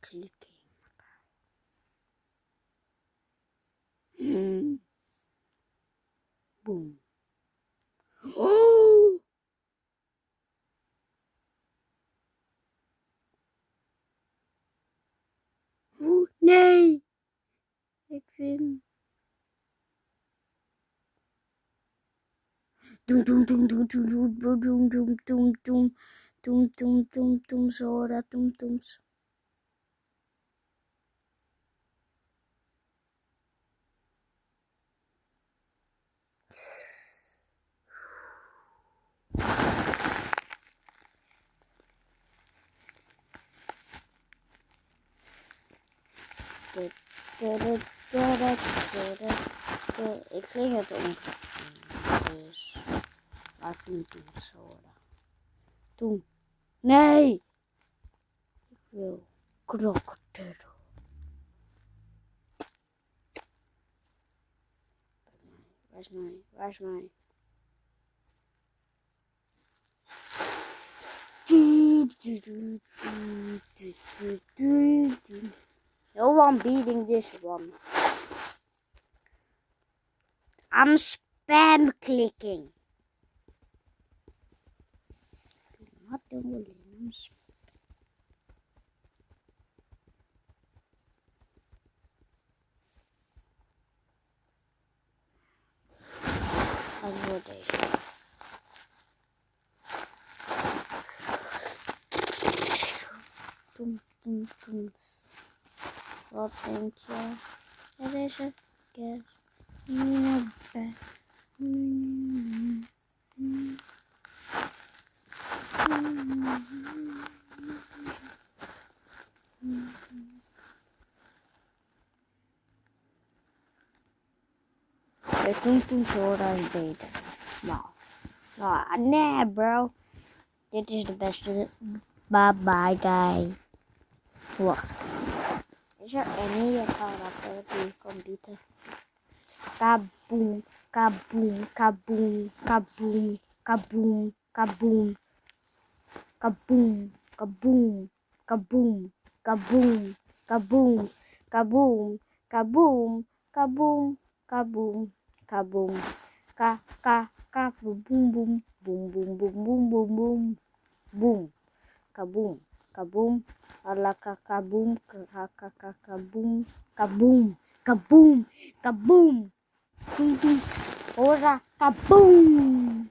clicking. Boom. Oh! Oh, nee! Ik vind... Doem, doem, doem, doem, doem, doem, doem, doem, doem, doem, doem, doem, doem, doem, doem, Zora, doem, doem. Ik ging het omgekeerd. Dus laat doen, Zora. Doen. Nee! Ik wil krokodil. Waar is mij? No one beating this one. I'm spam clicking. Not doing it. Wat wordt deze? Toem. Wat denk je? Er is een kerst in het bed. Toen Zora is beter. Nou, nee bro. Dit is de beste. Bye bye guy. Wacht. Is er een karakter die ik kan bieden? Kaboom, kaboom, kaboom, kaboom, kaboom, kaboom. Kaboom, kaboom, kaboom, kaboom, kaboom, kaboom, kaboom, kaboom, kaboom, kaboom. Ka boom boom boom boom boom boom boom boom boom. Kaboom, kaboom, alaka kaboom, kaboom, kaboom, kaboom, kaboom. Ora kaboom.